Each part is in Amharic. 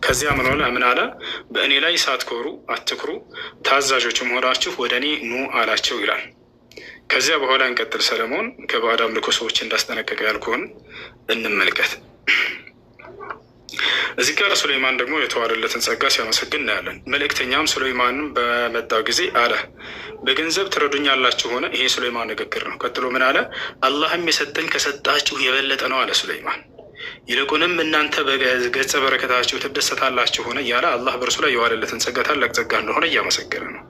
ከዚያ ምን አለ? በእኔ ላይ ሳትኮሩ አትኩሩ፣ ታዛዦች መሆናችሁ ወደ እኔ ኑ አላቸው ይላል። ከዚያ በኋላ እንቀጥል። ሰለሞን ከባዕድ አምልኮ ሰዎች እንዳስጠነቀቀ ያልኩህን እንመልከት። እዚህ ጋር ሱሌይማን ደግሞ የተዋለለትን ጸጋ ሲያመሰግን እናያለን። መልእክተኛም ሱሌይማንም በመጣው ጊዜ አለ በገንዘብ ትረዱኛላችሁ ሆነ። ይሄ ሱሌይማን ንግግር ነው። ቀጥሎ ምን አለ? አላህም የሰጠኝ ከሰጣችሁ የበለጠ ነው አለ ሱሌይማን። ይልቁንም እናንተ በገጸ በረከታችሁ ትደሰታላችሁ ሆነ እያለ አላህ በእርሱ ላይ የዋለለትን ጸጋ ታላቅ ጸጋ እንደሆነ እያመሰገነ ነው።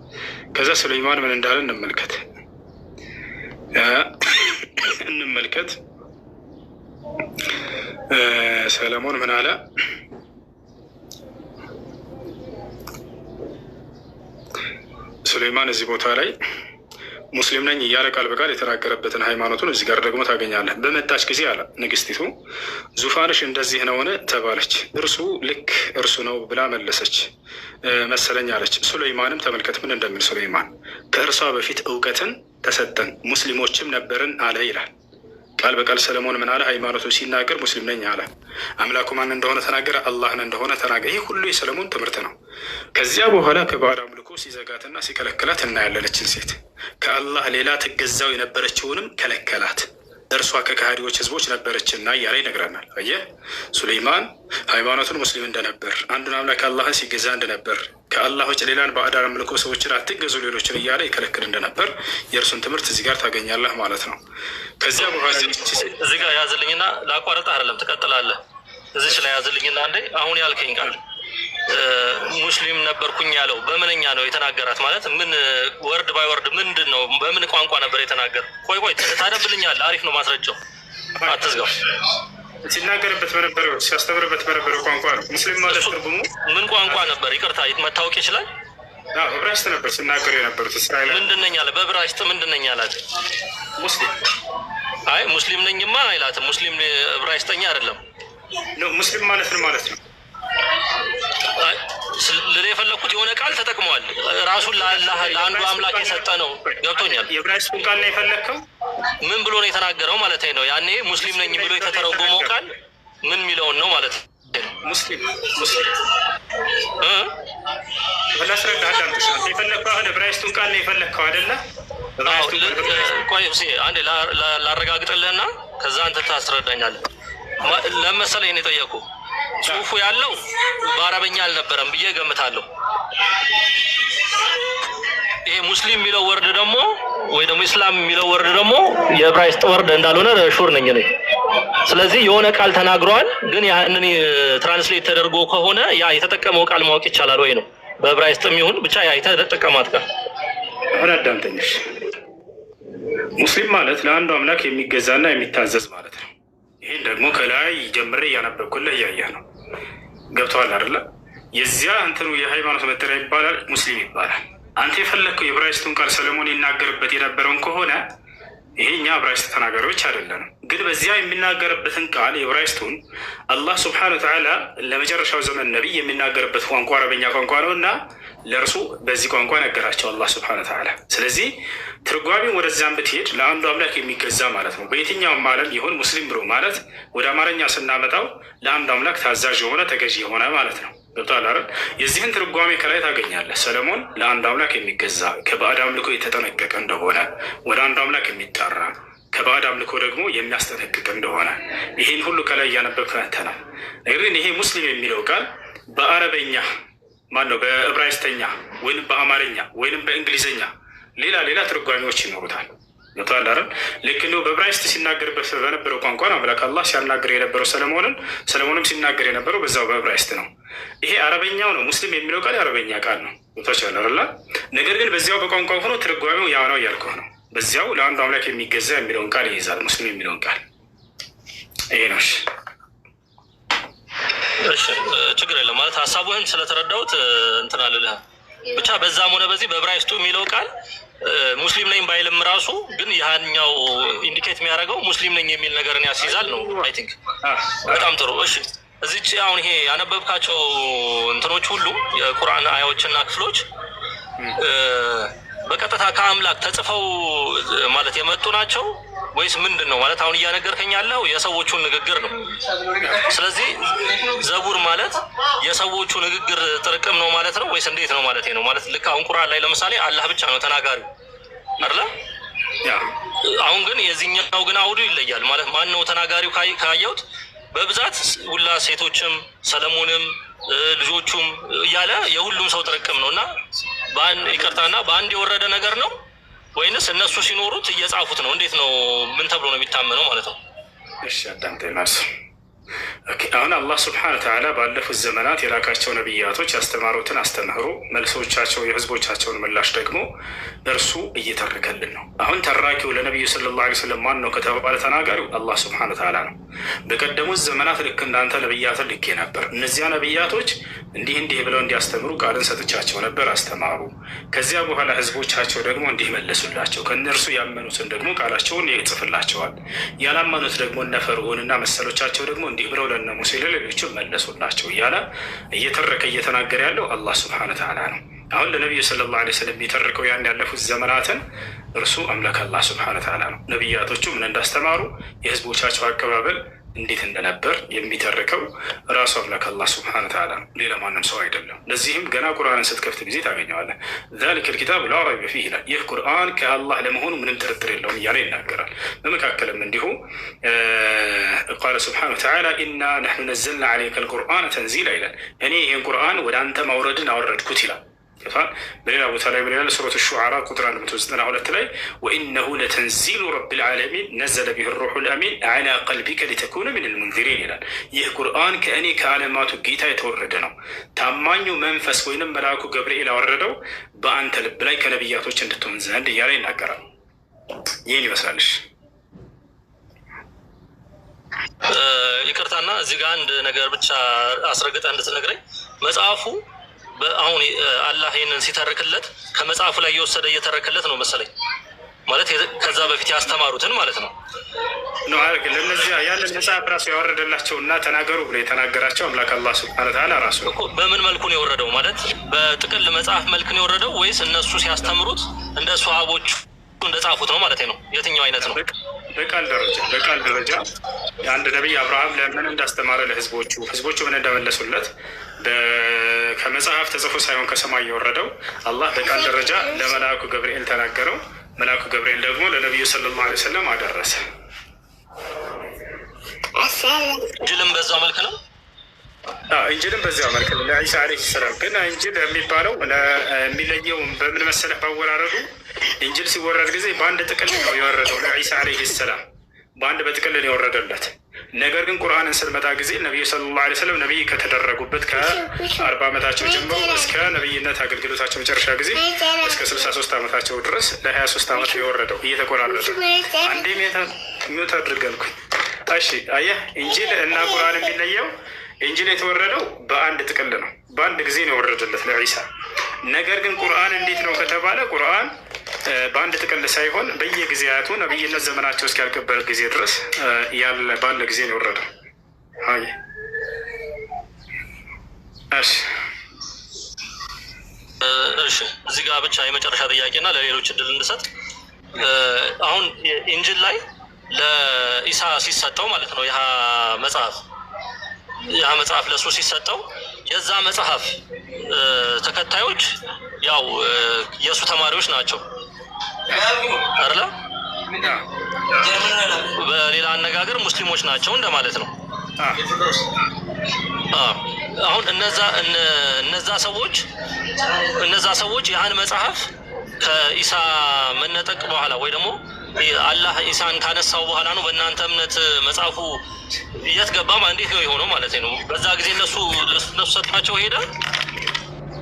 ከዛ ሱሌይማን ምን እንዳለ እንመልከት። ሰለሞን ምን አለ? ሱሌይማን እዚህ ቦታ ላይ ሙስሊም ነኝ እያለ ቃል በቃል የተናገረበትን ሃይማኖቱን እዚህ ጋር ደግሞ ታገኛለህ። በመጣች ጊዜ አለ ንግስቲቱ ዙፋንሽ እንደዚህ ነውን ተባለች። እርሱ ልክ እርሱ ነው ብላ መለሰች መሰለኝ አለች። ሱሌይማንም ተመልከት ምን እንደሚል ሱሌይማን ከእርሷ በፊት እውቀትን ተሰጠን ሙስሊሞችም ነበርን አለ ይላል። ቃል በቃል ሰለሞን ምን አለ? ሃይማኖቱ ሲናገር ሙስሊም ነኝ አለ። አምላኩ ማን እንደሆነ ተናገረ፣ አላህን እንደሆነ ተናገረ። ይህ ሁሉ የሰለሞን ትምህርት ነው። ከዚያ በኋላ ከባዕድ አምልኮ ሲዘጋትና ሲከለክላት እናያለችን ሴት ከአላህ ሌላ ትገዛው የነበረችውንም ከለከላት። እርሷ ከከሃዲዎች ህዝቦች ነበረችና እያለ ይነግረናል። አየህ ሱሌይማን ሃይማኖቱን ሙስሊም እንደነበር፣ አንዱን አምላክ አላህን ሲገዛ እንደነበር፣ ከአላህ ውጭ ሌላን ባዕድ አምልኮ ሰዎችን አትገዙ ሌሎችን እያለ ይከለክል እንደነበር የእርሱን ትምህርት እዚህ ጋር ታገኛለህ ማለት ነው። ከዚያ በኋላ እዚህ ጋር ያዝልኝና ላቋረጥ አይደለም ትቀጥላለህ። እዚች ላይ ያዝልኝና እንዴ አሁን ያልከኝ ቃል ሙስሊም ነበርኩኝ ያለው በምንኛ ነው የተናገራት? ማለት ምን ወርድ ባይ ወርድ ምንድን ነው? በምን ቋንቋ ነበር የተናገር? ቆይ ታነብልኛለህ? አሪፍ ነው ማስረጃው፣ አትዝጋው። ሲናገርበት በነበረው ሲያስተምርበት በነበረው ቋንቋ ነው። ሙስሊም ማለት ትርጉሙ ምን ቋንቋ ነበር? ይቅርታ መታወቅ ይችላል? ዕብራይስጥ ነበር ሲናገሩ የነበሩት እስራኤል። ምንድነኝ አለ? በዕብራይስጥ ምንድነኝ አላት? ሙስሊም። አይ ሙስሊም ነኝማ አይላትም። ሙስሊም ዕብራይስጠኛ አይደለም። ሙስሊም ማለት ምን ማለት ነው? ልል የፈለኩት የሆነ ቃል ተጠቅመዋል። ራሱን ለአንዱ አምላክ የሰጠ ነው። ገብቶኛል። የዕብራይስጡን ቃል ነው የፈለግከው? ምን ብሎ ነው የተናገረው ማለት ነው? ያኔ ሙስሊም ነኝ ብሎ የተተረጎመው ቃል ምን የሚለውን ነው ማለት ነው? ሙስሊም ላስረዳህ። የፈለግከው አሁን ዕብራይስጡን ቃል ነው የፈለግከው አይደለ? ቆይ አንዴ ላረጋግጥልህና ከዛ አንተ ታስረዳኛለህ። ለመሰለኝ ነው የጠየቁ ጽሁፉ ያለው በአረበኛ አልነበረም ብዬ ገምታለሁ። ይሄ ሙስሊም የሚለው ወርድ ደግሞ ወይ ደግሞ ኢስላም የሚለው ወርድ ደግሞ የዕብራይስጥ ወርድ እንዳልሆነ ሹር ነኝ እኔ። ስለዚህ የሆነ ቃል ተናግረዋል፣ ግን ያንን ትራንስሌት ተደርጎ ከሆነ ያ የተጠቀመው ቃል ማወቅ ይቻላል ወይ ነው? በዕብራይስጥም ይሁን ብቻ ያ የተጠቀማት ቃል አዳምጠኝሽ። ሙስሊም ማለት ለአንዱ አምላክ የሚገዛና የሚታዘዝ ማለት ነው። ይህን ደግሞ ከላይ ጀምሬ እያነበብኩልህ እያየህ ነው። ገብተዋል አይደለ? የዚያ እንትኑ የሃይማኖት መጠሪያ ይባላል፣ ሙስሊም ይባላል። አንተ የፈለግከው የዕብራይስጡን ቃል ሰለሞን ይናገርበት የነበረውን ከሆነ ይሄ እኛ ዕብራይስጥ ተናጋሪዎች አይደለንም። ግን በዚያ የሚናገርበትን ቃል የዕብራይስጡን አላህ ስብሐነሁ ወተዓላ ለመጨረሻው ዘመን ነቢይ የሚናገርበት ቋንቋ አረበኛ ቋንቋ ነው እና ለእርሱ በዚህ ቋንቋ ነገራቸው አላህ ስብሐነሁ ወተዓላ። ስለዚህ ትርጓሜው ወደዚያም ብትሄድ ለአንዱ አምላክ የሚገዛ ማለት ነው። በየትኛውም ዓለም ይሁን ሙስሊም ብሎ ማለት ወደ አማርኛ ስናመጣው ለአንዱ አምላክ ታዛዥ የሆነ ተገዥ የሆነ ማለት ነው። ገብቶሃል አይደል? የዚህን ትርጓሜ ከላይ ታገኛለህ። ሰለሞን ለአንድ አምላክ የሚገዛ ከባዕድ አምልኮ የተጠነቀቀ እንደሆነ፣ ወደ አንድ አምላክ የሚጠራ ከባዕድ አምልኮ ደግሞ የሚያስጠነቅቅ እንደሆነ ይህን ሁሉ ከላይ እያነበብክ አንተ ነው። ነገር ግን ይሄ ሙስሊም የሚለው ቃል በአረበኛ ማነው በዕብራይስጠኛ ወይንም በአማርኛ ወይንም በእንግሊዝኛ ሌላ ትርጓሜዎች ይኖሩታል። ገብቶሃል አይደል? ልክ እንደው በዕብራይስጥ ሲናገርበት በነበረው ቋንቋ ነው አምላክ አላህ ሲያናገር የነበረው ሰለሞንም ሲናገር የነበረው በዛው በዕብራይስጥ ነው። ይሄ አረበኛው ነው። ሙስሊም የሚለው ቃል የአረበኛ ቃል ነው። ገብቶሃል አይደል? ነገር ግን በዚያው በቋንቋ ሆኖ ትርጓሜው ያው ነው እያልኩህ ነው። በዚያው ለአንዱ አምላክ የሚገዛ የሚለውን ቃል ይይዛል። ሙስሊም የሚለውን ቃል ይሄ ነው። እሺ ችግር የለም ማለት ሀሳቡህን ስለተረዳሁት እንትን አልልህም። ብቻ በዛም ሆነ በዚህ በዕብራይስጡ የሚለው ቃል ሙስሊም ነኝ ባይልም ራሱ ግን ያኛው ኢንዲኬት የሚያደርገው ሙስሊም ነኝ የሚል ነገርን ያስይዛል ነው። አይ ቲንክ በጣም ጥሩ። እሺ እዚች አሁን ይሄ ያነበብካቸው እንትኖች ሁሉ የቁርአን አያዎችና ክፍሎች በቀጥታ ከአምላክ ተጽፈው ማለት የመጡ ናቸው ወይስ ምንድን ነው ማለት? አሁን እያነገርከኝ ያለው የሰዎቹን ንግግር ነው። ስለዚህ ዘቡር ማለት የሰዎቹ ንግግር ጥርቅም ነው ማለት ነው ወይስ እንዴት ነው ማለት ነው? ማለት ልክ አሁን ቁርአን ላይ ለምሳሌ አላህ ብቻ ነው ተናጋሪው አይደል? አሁን ግን የዚህኛው ግን አውዱ ይለያል ማለት ማን ነው ተናጋሪው? ካየሁት በብዛት ሁላ ሴቶችም ሰለሞንም ልጆቹም እያለ የሁሉም ሰው ጥርቅም ነው እና ይቅርታና በአንድ የወረደ ነገር ነው ወይንስ እነሱ ሲኖሩት እየጻፉት ነው? እንዴት ነው? ምን ተብሎ ነው የሚታመነው ማለት ነው? እሺ አዳምጠኝ ማለት አሁን አላህ ስብሐነ ወተዓላ ባለፉት ዘመናት የላካቸው ነቢያቶች ያስተማሩትን አስተምህሮ መልሶቻቸው የህዝቦቻቸውን ምላሽ ደግሞ እርሱ እየተረከልን ነው። አሁን ተራኪው ለነቢዩ ሰለላሁ ዐለይሂ ወሰለም ማን ነው ከተባለ ተናጋሪው አላህ ስብሐነ ወተዓላ ነው። በቀደሙት ዘመናት ልክ እንዳንተ ነቢያትን ልኬ ነበር። እነዚያ ነቢያቶች እንዲህ ብለው እንዲያስተምሩ ቃልን ሰጥቻቸው ነበር፣ አስተማሩ። ከዚያ በኋላ ህዝቦቻቸው ደግሞ እንዲህ መለሱላቸው። ከእነርሱ ያመኑትን ደግሞ ቃላቸውን ይጽፍላቸዋል። ያላመኑት ደግሞ እነ ፈርዖንና መሰሎቻቸው ደግሞ እንዲህ ብለው ለነ ሙሴ ለሌሎቹ መለሱላቸው እያለ እየተረከ እየተናገረ ያለው አላህ ስብሐነ ወተዓላ ነው። አሁን ለነቢዩ ሰለላሁ ዐለይሂ ወሰለም የተረከው ያን ያለፉት ዘመናትን እርሱ አምላክ አላህ ስብሐነ ወተዓላ ነው። ነቢያቶቹ ምን እንዳስተማሩ የህዝቦቻቸው አቀባበል እንዴት እንደነበር የሚተርከው ራሱ አምላክ አላህ ስብሐነ ወተዓላ ነው፣ ሌላ ማንም ሰው አይደለም። ለዚህም ገና ቁርአንን ስትከፍት ጊዜ ታገኘዋለህ። ዛሊከል ኪታብ ላ ረይበ ፊህ ይላል። ይህ ቁርአን ከአላህ ለመሆኑ ምንም ጥርጥር የለውም እያለ ይናገራል። በመካከልም እንዲሁ ቃለ ስብሐነ ወተዓላ ኢና ነሕኑ ነዘልና ዐለይከል ቁርአነ ተንዚላ ይላል። እኔ ይህን ቁርአን ወደ አንተ ማውረድን አወረድኩት ይላል። በሌላ ቦታ ላይ በሌላ ሱረቱ ሹዓራ ቁጥር 192 ላይ ወኢነሁ ለተንዚሉ ረቢል ዓለሚን ነዘለ ቢሂ ሩሑል አሚን ዐላ ቀልቢከ ሊተኩነ ሚነል ሙንዚሪን ይላል። ይህ ቁርአን ከእኔ ከዓለማቱ ጌታ የተወረደ ነው። ታማኙ መንፈስ ወይንም መልአኩ ገብርኤል አወረደው በአንተ ልብ ላይ ከነቢያቶች እንድትሆን ዘንድ እያለ ይናገራል። ይህን ይመስላልሽ። ይቅርታና እዚህ ጋር አንድ ነገር ብቻ አስረግጠህ እንድትነግረኝ መጽሐፉ አሁን አላህ ይህንን ሲተርክለት ከመጽሐፉ ላይ እየወሰደ እየተረከለት ነው መሰለኝ ማለት ከዛ በፊት ያስተማሩትን ማለት ነው። ለእነዚያ ያንን መጽሐፍ ራሱ ያወረደላቸው እና ተናገሩ ብሎ የተናገራቸው አምላክ አላህ ሱብሓነሁ ወተዓላ ራሱ በምን መልኩ ነው የወረደው? ማለት በጥቅል መጽሐፍ መልክ ነው የወረደው ወይስ እነሱ ሲያስተምሩት እንደ ሷሃቦች እንደጻፉት ነው ማለት ነው? የትኛው አይነት ነው? በቃል ደረጃ የአንድ ነቢይ አብርሃም ለምን እንዳስተማረ ህዝቦቹ ምን እንደመለሱለት ከመጽሐፍ ተጽፎ ሳይሆን ከሰማይ የወረደው አላህ በቃል ደረጃ ለመልአኩ ገብርኤል ተናገረው። መልአኩ ገብርኤል ደግሞ ለነቢዩ ሰለላሁ ዐለይሂ ወሰለም አደረሰ። እንጅልም በዛው መልክ ነው። እንጅልም በዚያው መልክ ነው ለዒሳ ዓለይሂ ሰላም። ግን እንጅል የሚባለው የሚለየው በምን መሰለህ? ባወራረዱ እንጅል ሲወረድ ጊዜ በአንድ ጥቅል ነው የወረደው ለዒሳ ዓለይሂ ሰላም፣ በአንድ በጥቅል ነው የወረደለት። ነገር ግን ቁርአንን ስንመጣ ጊዜ ነቢዩ ሰለላሁ ዐለይሂ ወሰለም ነቢይ ከተደረጉበት ከ40 ዓመታቸው ጀምሮ እስከ ነቢይነት አገልግሎታቸው መጨረሻ ጊዜ እስከ 63 ዓመታቸው ድረስ ለ23 ዓመት የወረደው እየተቆራረጠ አንዴ ሚውት አድርገልኩኝ። እሺ አየህ፣ እንጂል እና ቁርአን የሚለየው እንጂል የተወረደው በአንድ ጥቅል ነው፣ በአንድ ጊዜ ነው የወረደለት ለዒሳ። ነገር ግን ቁርአን እንዴት ነው ከተባለ ቁርአን በአንድ ጥቅል ሳይሆን በየጊዜያቱ ነቢይነት ዘመናቸው እስኪያልቅበት ጊዜ ድረስ ያለ ባለ ጊዜ ነው የወረደው። አይ እሺ፣ እዚህ ጋር ብቻ የመጨረሻ ጥያቄና ለሌሎች እድል እንድሰጥ። አሁን ኢንጂል ላይ ለኢሳ ሲሰጠው ማለት ነው ያ መጽሐፍ ለሱ ሲሰጠው የዛ መጽሐፍ ተከታዮች ያው የእሱ ተማሪዎች ናቸው አይደለ? በሌላ አነጋገር ሙስሊሞች ናቸው እንደማለት ነው። አሁን እነዛ ሰዎች ያን መጽሐፍ ከኢሳ መነጠቅ በኋላ ወይ ደግሞ አላህ ኢሳን ካነሳው በኋላ ነው በእናንተ እምነት መጽሐፉ የት ገባም እንዴት ነው የሆነው ማለት ነው? በዛ ጊዜ እነሱ ሰጥቷቸው ሄደ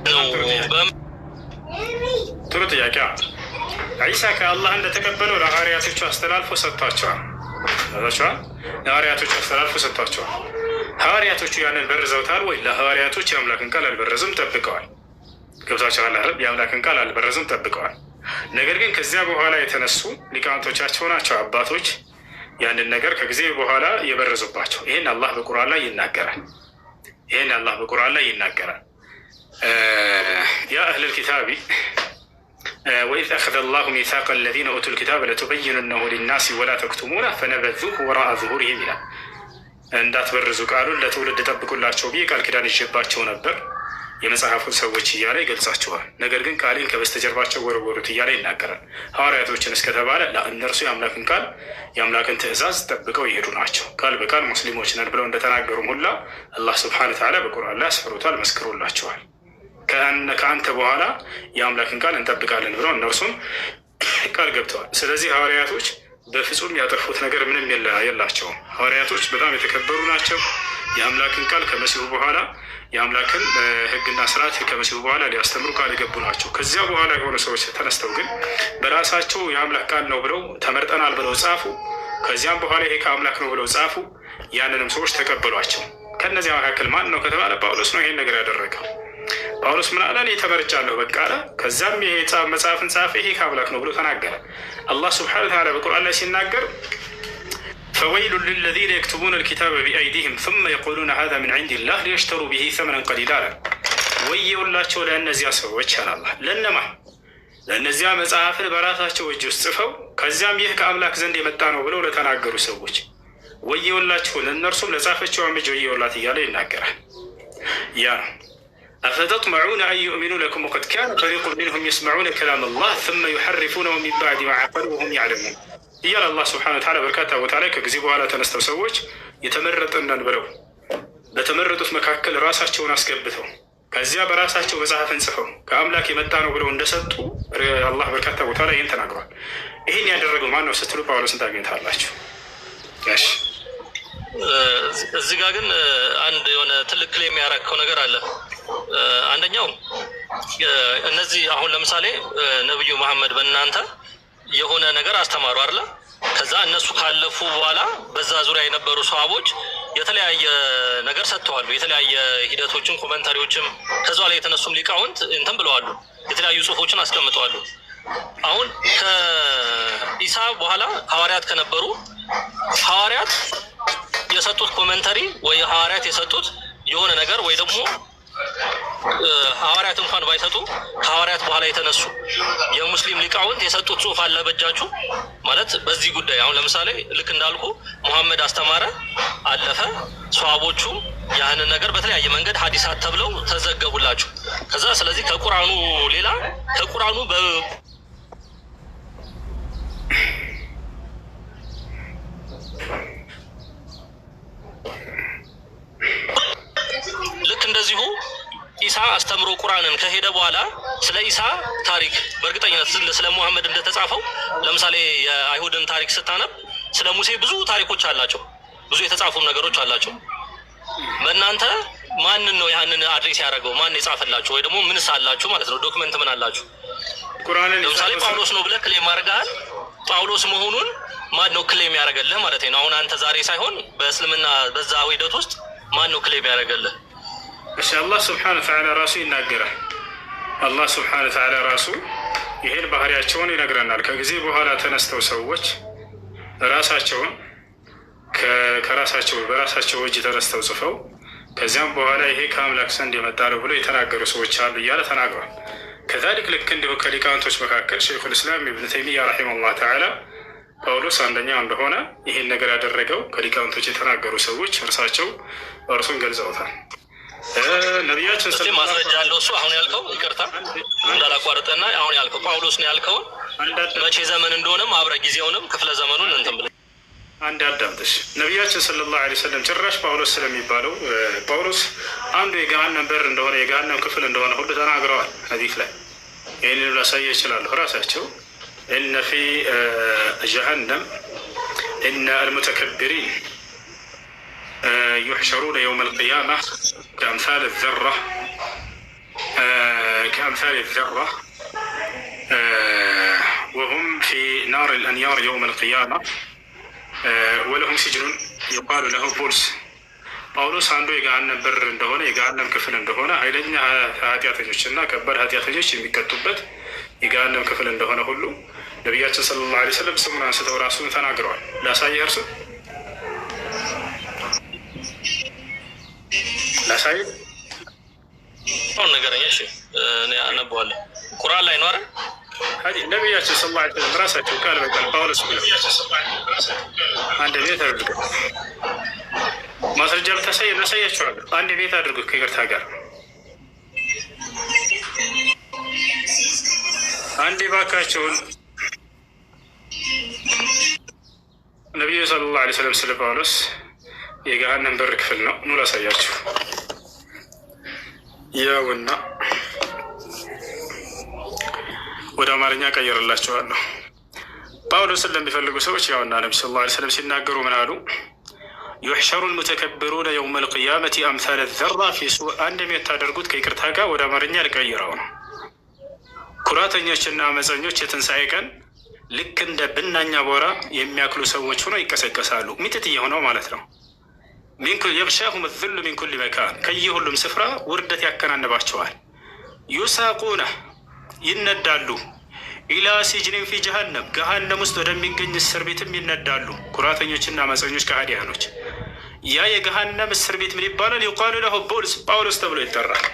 ነው። ጥሩ ጥያቄ። ዒሳ ከአላህ እንደተቀበለው ለሐዋርያቶቹ አስተላልፎ ሰጥቷቸዋል። ለሐዋርያቶቹ አስተላልፎ ሰጥቷቸዋል። ሐዋርያቶቹ ያንን በርዘውታል ወይ? ለሐዋርያቶች የአምላክን ቃል አልበረዙም፣ ጠብቀዋል። ገብቷቸዋል አይደል? የአምላክን ቃል አልበረዙም፣ ጠብቀዋል። ነገር ግን ከዚያ በኋላ የተነሱ ሊቃውንቶቻቸው ናቸው አባቶች ያንን ነገር ከጊዜ በኋላ የበረዙባቸው። ይህን አላህ በቁርአን ላይ ይናገራል። ያ አህለል ኪታቢ ወኢዝ አኸዘ አላሁ ሚሳቀ አለዚነ ኡቱል ኪታበ ለቱበይኑነሁ ሊናሲ ወላ ተክቱሙነሁ ፈነበዙሁ ወራአ ዙሁሪሂም ይላል። እንዳትበርዙ ቃሉን ለትውልድ ጠብቁላቸው ብዬ ቃል ኪዳን ይዤባቸው ነበር የመጽሐፉን ሰዎች እያለ ይገልጻቸዋል። ነገር ግን ቃሌን ከበስተጀርባቸው ወረወሩት እያለ ይናገራል። ሐዋርያቶችን እስከተባለ እነርሱ የአምላክን ቃል የአምላክን ትእዛዝ ጠብቀው ይሄዱ ናቸው። ቃል በቃል ሙስሊሞች ነን ብለው እንደተናገሩም ሁላ አላህ ስብሐነሁ ወተዓላ በቁርአን ላይ አስፍሮታል፣ መስክሮላቸዋል። ከአንተ በኋላ የአምላክን ቃል እንጠብቃለን ብለው እነርሱም ቃል ገብተዋል። ስለዚህ ሐዋርያቶች በፍጹም ያጠፉት ነገር ምንም የላቸውም። ሐዋርያቶች በጣም የተከበሩ ናቸው። የአምላክን ቃል ከመሲሁ በኋላ የአምላክን ሕግና ስርዓት ከመሲሁ በኋላ ሊያስተምሩ ቃል የገቡ ናቸው። ከዚያ በኋላ የሆኑ ሰዎች ተነስተው ግን በራሳቸው የአምላክ ቃል ነው ብለው ተመርጠናል ብለው ጻፉ። ከዚያም በኋላ ይሄ ከአምላክ ነው ብለው ጻፉ። ያንንም ሰዎች ተቀበሏቸው። ከእነዚያ መካከል ማን ነው ከተባለ ጳውሎስ ነው ይሄን ነገር ያደረገው። ጳውሎስ ምን አለ? እኔ ተመርጫለሁ በቃ አለ። ከዛም ይሄ መጽሐፍን ጻፈ፣ ይሄ ከአምላክ ነው ብሎ ተናገረ። አላህ ስብሐነሁ ወተዓላ በቁርአን ላይ ሲናገር فويل للذين يكتبون الكتاب بأيديهم ثم يقولون هذا من عند الله ليشتروا به ثمنا قليلا ወየውላቸው ለእነዚያ ሰዎች አላህ ለእነዚያ መጽሐፍን በራሳቸው እጅ ውስጥ ጽፈው ከዚያም ይህ ከአምላክ ዘንድ የመጣ ነው ብለው ለተናገሩ ሰዎች ወየውላቸው፣ ለእነርሱም ለጻፈችው እጅ ወየውላት እያለ ይናገራል። ያ أفتطمعون أن يؤمنوا لكم وقد كان فريق منهم يسمعون كلام الله ثم يحرفونه من بعد ما عقلوه وهم يعلمون እያለ አላህ ስብሐነሁ ወተዓላ በርካታ ቦታ ላይ ከጊዜ በኋላ ተነስተው ሰዎች የተመረጥነን ብለው በተመረጡት መካከል ራሳቸውን አስገብተው ከዚያ በራሳቸው መጽሐፍን ጽፈው ከአምላክ የመጣ ነው ብለው እንደሰጡ አላህ በርካታ ቦታ ላይ ይህን ተናግሯል። ይህን ያደረገው ማን ነው ስትሉ ጳውሎስን ታገኝታላችሁ። እሺ እዚህ ጋር ግን አንድ የሆነ ትልቅ ክሌም ያደረገው ነገር አለ። አንደኛው እነዚህ አሁን ለምሳሌ ነብዩ መሐመድ በእናንተ የሆነ ነገር አስተማሩ አይደለ? ከዛ እነሱ ካለፉ በኋላ በዛ ዙሪያ የነበሩ ሰሃቦች የተለያየ ነገር ሰጥተዋል። የተለያየ ሂደቶችን ኮሜንታሪዎችም ከዛ ላይ የተነሱም ሊቃውንት እንትን ብለዋል። የተለያዩ ጽሁፎችን አስቀምጠዋል። አሁን ከኢሳ በኋላ ሐዋርያት ከነበሩ ሐዋርያት የሰጡት ኮሜንታሪ ወይ ሐዋርያት የሰጡት የሆነ ነገር ወይ ደግሞ ሐዋርያት እንኳን ባይሰጡ ከሐዋርያት በኋላ የተነሱ የሙስሊም ሊቃውንት የሰጡት ጽሁፍ አለ በእጃችሁ ማለት በዚህ ጉዳይ። አሁን ለምሳሌ ልክ እንዳልኩ ሙሐመድ አስተማረ አለፈ፣ ሰሃቦቹ ያንን ነገር በተለያየ መንገድ ሐዲሳት ተብለው ተዘገቡላችሁ። ከዛ ስለዚህ ከቁርአኑ ሌላ ከቁርአኑ ልክ እንደዚሁ ኢሳ አስተምሮ ቁርአንን ከሄደ በኋላ ስለ ኢሳ ታሪክ በእርግጠኝነት ስለ ሙሐመድ እንደተጻፈው ለምሳሌ የአይሁድን ታሪክ ስታነብ ስለ ሙሴ ብዙ ታሪኮች አላቸው፣ ብዙ የተጻፉ ነገሮች አላቸው። በእናንተ ማንን ነው ያንን አድሬስ ያደረገው? ማን የጻፈላችሁ? ወይ ደግሞ ምንስ አላችሁ ማለት ነው? ዶክመንት ምን አላችሁ? ቁርአንን ለምሳሌ ጳውሎስ ነው ብለህ ክሌም አድርገሃል። ጳውሎስ መሆኑን ማን ነው ክሌም ያደረገልህ ማለት ነው? አሁን አንተ ዛሬ ሳይሆን በእስልምና በዛ ሂደት ውስጥ ማን ነው ክሌም ያደረገልህ? እሺ አላህ ስብሐነሁ ወተዓላ ራሱ ይናገራል። አላህ ስብሐነሁ ወተዓላ ራሱ ይሄን ባህሪያቸውን ይነግረናል። ከጊዜ በኋላ ተነስተው ሰዎች ራሳቸውን ከራሳቸው በራሳቸው እጅ ተነስተው ጽፈው ከዚያም በኋላ ይሄ ከአምላክ ዘንድ የመጣ ነው ብሎ የተናገሩ ሰዎች አሉ እያለ ተናግሯል። ከዛሊክ ልክ እንዲሁ ከሊቃውንቶች መካከል ሸይኹል ኢስላም ኢብኑ ተይሚያ ረሒመሁላህ ተዓላ ጳውሎስ አንደኛው እንደሆነ ይሄን ነገር ያደረገው ከሊቃውንቶች የተናገሩ ሰዎች እርሱን ገልጸውታል። ነቢያችን ማስረጃ ያለው እሱ አሁን ያልከው ይቅርታ እንዳላቋርጠና አሁን ያልከው ጳውሎስ ነው ያልከውን መቼ ዘመን እንደሆነም አብረ ጊዜውንም ክፍለ ዘመኑን እንትን ብለህ አንድ አዳምጥሽ። ነቢያችን ሰለላሁ ዐለይሂ ወሰለም ጭራሽ ጳውሎስ ስለሚባለው ጳውሎስ አንዱ የገሃነም በር እንደሆነ የገሃነም ክፍል እንደሆነ ሁሉ ተናግረዋል ሐዲስ ላይ። ይህንን ላሳየ ይችላሉ ራሳቸው إن في جهنم إن المتكبرين يحشرون يوم القيامة كأمثال الذرة وهم في نار الأنيار يوم القيامة ولهم سجن يقال له بولس ጳውሎስ አንዱ የገሃነም በር እንደሆነ የገሃነም ክፍል እንደሆነ ኃይለኛ ኃጢአተኞችና ከባድ ኃጢአተኞች የሚቀጡበት የገሃነም ክፍል እንደሆነ ሁሉ ነቢያችን ሰለላሁ ዐለይሂ ወሰለም ስሙን አንስተው ራሱን ተናግረዋል። ላሳየህ እርሱ ላሳየህ አሁን ነገረኛ። እሺ እኔ አነበዋለሁ። ቁርአን ላይ ነው አይደል? ነቢያችን ሰለላሁ ዐለይሂ ወሰለም ራሳቸው ቃል በቃል ጳውሎስ ብለው አንድ ቤት አድርጉ። ማስረጃ ብታሳይ እናሳያቸዋለሁ። አንድ ቤት አድርጉ ከይቅርታ ጋር አንድ ባካቸውን ነቢዩ ሰለላሁ ዐለይሂ ወሰለም ስለ ጳውሎስ የገሃነም በር ክፍል ነው። ኑ ላሳያችሁ። ያውና ወደ አማርኛ ቀይርላችኋለሁ። ጳውሎስን ለሚፈልጉ ሰዎች ያውና ነቢ ሰለላሁ ዐለይሂ ወሰለም ሲናገሩ ምን አሉ? ዩሕሸሩ ልሙተከብሩነ የውመ ልቅያመቲ አምሳለ ዘራ ፊ ሱዕ። አንድ የምታደርጉት ከይቅርታ ጋር ወደ አማርኛ ልቀይረው ነው። ኩራተኞችና አመፀኞች የትንሣኤ ቀን ልክ እንደ ብናኛ ቦራ የሚያክሉ ሰዎች ሆነው ይቀሰቀሳሉ። ሚጥጥዬ ሆነው ማለት ነው። የግሻሁም ዝሉ ሚን ኩሊ መካን፣ ከየሁሉም ስፍራ ውርደት ያከናንባቸዋል። ዩሳቁነ ይነዳሉ፣ ኢላ ሲጅኒን ፊ ጀሃነም ገሃነም ውስጥ ወደሚገኝ እስር ቤትም ይነዳሉ። ኩራተኞችና አመፀኞች ከሃዲያኖች። ያ የገሃነም እስር ቤት ምን ይባላል? ዩቃሉ ለሁ ጳውሎስ ተብሎ ይጠራል።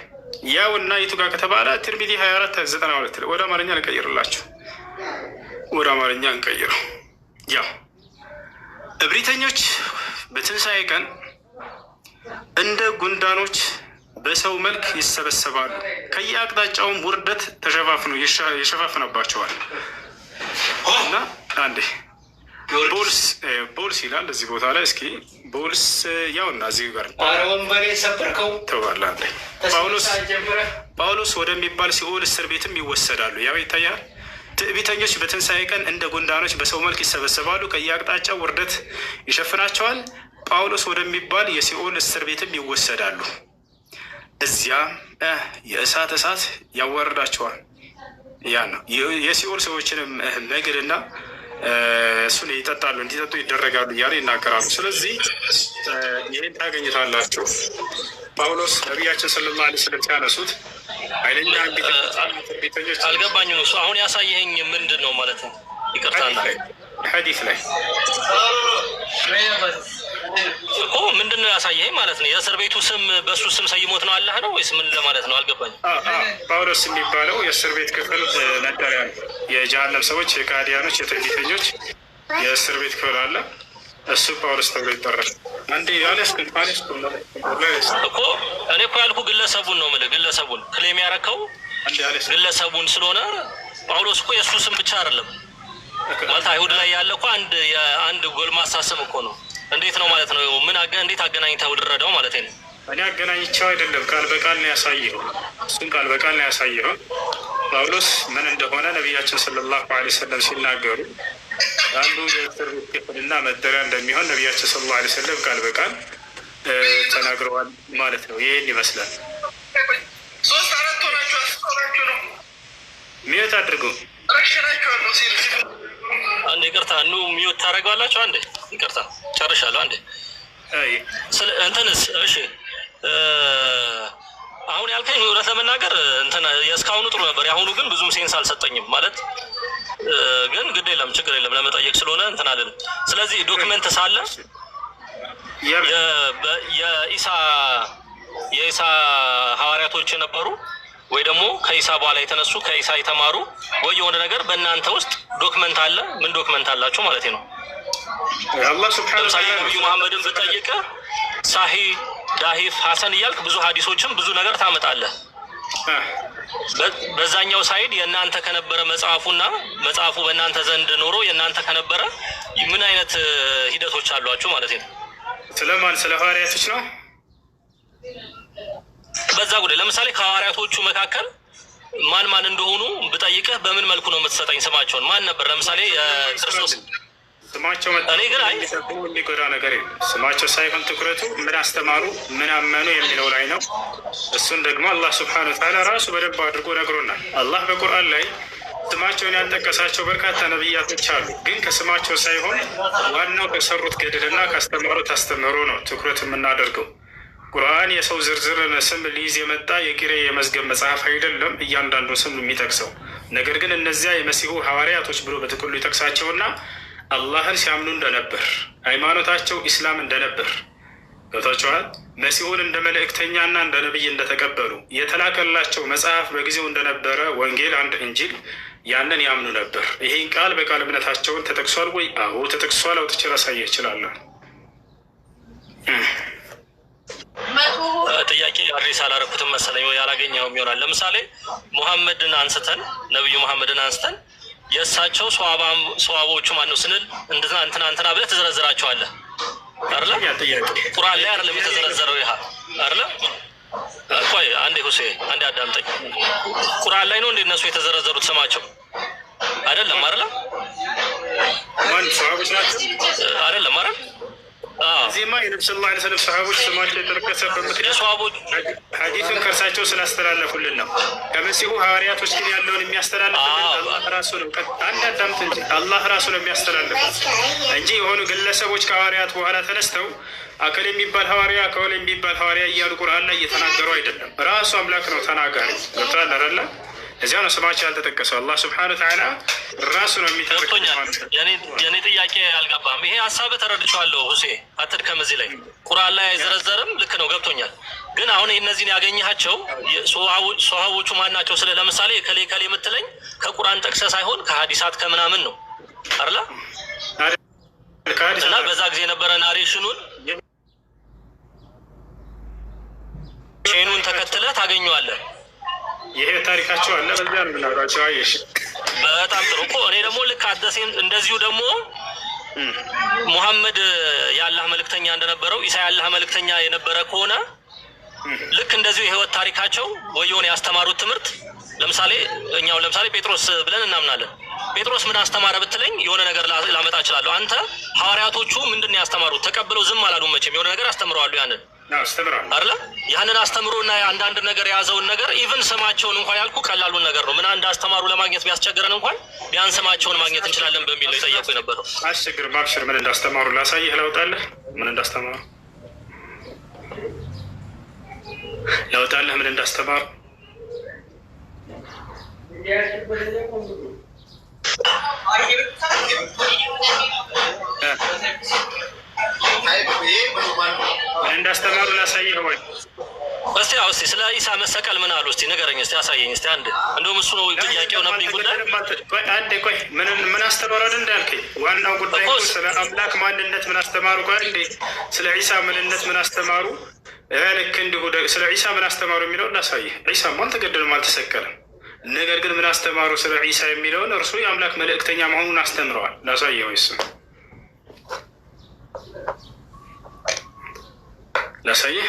ያውና የቱ ጋር ከተባለ ትርሚዚ 2492 ወደ አማርኛ ልቀይርላችሁ። ወደ አማርኛ እንቀይረው። ያው እብሪተኞች በትንሣኤ ቀን እንደ ጉንዳኖች በሰው መልክ ይሰበሰባሉ። ከየአቅጣጫውም ውርደት ተሸፋፍኖ የሸፋፍነባቸዋል። እና አንዴ ቦልስ ይላል እዚህ ቦታ ላይ። እስኪ ቦልስ ያውና እዚህ ጋር ተባላ። አንዴ ጳውሎስ ወደሚባል ሲኦል እስር ቤትም ይወሰዳሉ። ያው ይታያል። ትዕቢተኞች በትንሣኤ ቀን እንደ ጉንዳኖች በሰው መልክ ይሰበሰባሉ። ከየአቅጣጫው ውርደት ይሸፍናቸዋል። ጳውሎስ ወደሚባል የሲኦል እስር ቤትም ይወሰዳሉ። እዚያ የእሳት ያዋርዳቸዋል። ያ ነው የሲኦል ሰዎችንም ምግድና እሱን ይጠጣሉ፣ እንዲጠጡ ይደረጋሉ እያለ ይናገራሉ። ስለዚህ ይህን ታገኝታላችሁ። ጳውሎስ ነቢያችን ሰለላሁ ዐለይሂ ወሰለም ሲያነሱት ኃይለኛ ቤተኞች አልገባኝም። እሱ አሁን ያሳየኸኝ ምንድን ነው ማለት ነው? ይቅርታና ሐዲስ ላይ እኮ ምንድን ነው ያሳየኸኝ ማለት ነው? የእስር ቤቱ ስም በእሱ ስም ሰይሞት ነው አላህ ነው ወይስ ምን ለማለት ነው? አልገባኝም። ጳውሎስ የሚባለው የእስር ቤት ክፍል መጠሪያ ነው። የጀሃነም ሰዎች፣ የካዲያኖች፣ የትዕቢተኞች የእስር ቤት ክፍል አለ። እሱ ጳውሎስ ተብሎ ይጠራል። አንዴ እኮ እኔ እኮ ያልኩህ ግለሰቡን ነው የምልህ። ግለሰቡን ክሌም ያረከው ግለሰቡን ስለሆነ ጳውሎስ እኮ የእሱ ስም ብቻ አይደለም ማለት አይሁድ ላይ ያለ እኮ አንድ ጎልማሳ ስም እኮ ነው። እንዴት ነው ማለት ነው? እንዴት አገናኝተው ልረዳው ማለት ነው? እኔ አገናኝቸው አይደለም፣ ቃል በቃል ነው ያሳየው። እሱን ቃል በቃል ነው ያሳየው። ጳውሎስ ምን እንደሆነ ነቢያችን ሰለላሁ ዐለይሂ ወሰለም ሲናገሩ አንዱ የእስር ቤት ክፍልና መጠሪያ እንደሚሆን ነቢያችን ሰለላሁ ዐለይሂ ወሰለም ቃል በቃል ተናግረዋል ማለት ነው። ይህን ይመስላል። ሶስት አራት ሆናችሁ ነው ሚዩት አድርጉ። አንድ ይቅርታ ሚዩት ታደርገዋላችሁ። አንዴ ይቅርታ ጨርሻለሁ። አንዴ እንትንስ እሺ አሁን ያልከኝ እውነት ለመናገር እንትን የእስካሁኑ ጥሩ ነበር። የአሁኑ ግን ብዙም ሴንስ አልሰጠኝም ማለት ግን ግድ የለም ችግር የለም ለመጠየቅ ስለሆነ እንትን አለን። ስለዚህ ዶክመንት ሳለ የኢሳ ሐዋርያቶች ነበሩ ወይ ደግሞ ከኢሳ በኋላ የተነሱ ከኢሳ የተማሩ ወይ የሆነ ነገር በእናንተ ውስጥ ዶክመንት አለ? ምን ዶክመንት አላችሁ ማለት ነው? አላህ ሱብሓነሁ ወተዓላ ነብዩ መሐመድን ብጠይቀ ሳሂ ዳሂፍ ሐሰን እያልክ ብዙ ሀዲሶችን ብዙ ነገር ታመጣለህ። በዛኛው ሳይድ የእናንተ ከነበረ መጽሐፉና መጽሐፉ በእናንተ ዘንድ ኖሮ የእናንተ ከነበረ ምን አይነት ሂደቶች አሏችሁ ማለት ነው? ስለማን ስለ ሐዋርያቶች ነው? በዛ ጉዳይ ለምሳሌ ከሐዋርያቶቹ መካከል ማን እንደሆኑ ብጠይቅህ በምን መልኩ ነው የምትሰጠኝ? ስማቸውን ማን ነበር? ለምሳሌ ክርስቶስ ስማቸው እኔ ግን የሚጎዳ ነገር የለም። ስማቸው ሳይሆን ትኩረቱ ምን አስተማሩ፣ ምን አመኑ የሚለው ላይ ነው። እሱን ደግሞ አላህ ሱብሓነሁ ወተዓላ ራሱ በደንብ አድርጎ ነግሮናል። አላህ በቁርአን ላይ ስማቸውን ያልጠቀሳቸው በርካታ ነቢያቶች አሉ። ግን ከስማቸው ሳይሆን ዋናው ከሰሩት ገድልና ካስተማሩት አስተምህሮ ነው ትኩረት የምናደርገው። ቁርአን የሰው ዝርዝርን ስም ሊይዝ የመጣ የቂሬ የመዝገብ መጽሐፍ አይደለም እያንዳንዱ ስም የሚጠቅሰው። ነገር ግን እነዚያ የመሲሁ ሐዋርያቶች ብሎ በጥቅሉ ይጠቅሳቸውና አላህን ሲያምኑ እንደነበር ሃይማኖታቸው ኢስላም እንደነበር ገብታችኋል። መሲሁን እንደ መልእክተኛና እንደ ነቢይ እንደተቀበሉ የተላከላቸው መጽሐፍ በጊዜው እንደነበረ ወንጌል፣ አንድ እንጂል ያንን ያምኑ ነበር። ይሄን ቃል በቃል እምነታቸውን ተጠቅሷል ወይ? አዎ ተጠቅሷል። አውጥቼ ላሳየህ እችላለሁ። ጥያቄ አድሬስ አላረኩትም መሰለኝ ወይ ያላገኘውም ይሆናል። ለምሳሌ ሙሐመድን አንስተን ነብዩ ሙሐመድን አንስተን የእሳቸው ሰዋቦቹ ማን ነው ስንል እንትና ብለህ ትዘረዝራቸዋለህ አይደለ? ቁርአን ላይ አይደለም የተዘረዘረው ይሄ አይደለ? ቆይ አንዴ ሁሴ አንዴ አዳምጠኝ። ቁርአን ላይ ነው እንደ እነሱ የተዘረዘሩት ስማቸው አይደለም አይደለ? ማን ሰዋቦች ናቸው? አይደለም አይደል? ዜማ የነብዩ ሰለላሁ ዐለይሂ ወሰለም ሰሃቦች ስማቸው የተጠቀሰበት ምክንያት ሐዲሱን ከእርሳቸው ስላስተላለፉልን ነው። ከመሲሁ ሐዋርያቶች ግን ያለውን የሚያስተላልፍልን አላህ ራሱ ነው። አንድ አዳምጥ እንጂ አላህ ራሱ ነው የሚያስተላልፉት እንጂ የሆኑ ግለሰቦች ከሐዋርያት በኋላ ተነስተው አከል የሚባል ሐዋርያ ከወል የሚባል ሐዋርያ እያሉ ቁርአን ላይ እየተናገሩ አይደለም። ራሱ አምላክ ነው ተናጋሪ። ገብቶሃል አይደለ? እዚያ ነው ስማቸው ያልተጠቀሰው። አላህ ስብሐነሁ ወተዓላ ራሱ ነው የሚጠቅሰው። የኔ ጥያቄ አልገባም። ይሄ ሀሳብ ተረድቼዋለሁ ሁሴ፣ አትድከም። እዚህ ላይ ቁርአን ላይ አይዘረዘርም። ልክ ነው፣ ገብቶኛል። ግን አሁን እነዚህን ያገኘሃቸው ሶሃቦቹ ማን ናቸው ስለ ለምሳሌ ከሌ የምትለኝ ከቁርአን ጠቅሰ ሳይሆን ከሀዲሳት ከምናምን ነው አይደለ? እና በዛ ጊዜ የነበረ ናሬሽኑን ቼኑን ተከትለህ ታገኘዋለህ። ይሄ ታሪካቸው አለ። በዚያ ነው ምናራቸው። አይሽ በጣም ጥሩ እኮ። እኔ ደግሞ ልክ አደሴን እንደዚሁ ደግሞ ሙሐመድ የአላህ መልእክተኛ እንደነበረው ኢሳ የአላህ መልእክተኛ የነበረ ከሆነ ልክ እንደዚሁ የህይወት ታሪካቸው ወየውን ያስተማሩት ትምህርት ለምሳሌ ጴጥሮስ ብለን እናምናለን። ጴጥሮስ ምን አስተማረ ብትለኝ የሆነ ነገር ላመጣ እችላለሁ። አንተ ሐዋርያቶቹ ምንድን ነው ያስተማሩት? ተቀብለው ዝም አላሉም መቼም፣ የሆነ ነገር አስተምረዋሉ። ያንን አይደለ? ያንን አስተምሮና አንዳንድ ነገር የያዘውን ነገር ኢቭን ስማቸውን እንኳን ያልኩ ቀላሉን ነገር ነው። ምን እንዳስተማሩ ለማግኘት ቢያስቸግረን እንኳን ቢያንስ ስማቸውን ማግኘት እንችላለን በሚል ነው የጠየቁ የነበረው። አስቸግር ማብሽር ምን እንዳስተማሩ ላሳይህ። ላውጣለህ ምን እንዳስተማሩ ላውጣለህ ምን እንዳስተማሩ እንዳስተማሩ ላሳይህ ወይ? እስቲ ስለ ኢሳ መሰቀል ምን አሉ? እስቲ ንገረኝ፣ እስቲ አሳየኝ። እስቲ አንድ እንደውም እሱ ነው ጥያቄው ነበር ጉዳይ። አንዴ ቆይ ምን አስተማሩ እንዳልከኝ ዋናው ጉዳይ እኮ ስለ አምላክ ማንነት ምን አስተማሩ? ቆይ እንዴ ስለ ኢሳ ምንነት ምን አስተማሩ? ልክ እንዲሁ ስለ ኢሳ ምን አስተማሩ የሚለውን ላሳይህ። ኢሳማ አልተገደለም አልተሰቀለም። ነገር ግን ምን አስተማሩ ስለ ኢሳ የሚለውን እርሱ የአምላክ መልእክተኛ መሆኑን አስተምረዋል። ላሳይህ ወይስ ላሳይህ?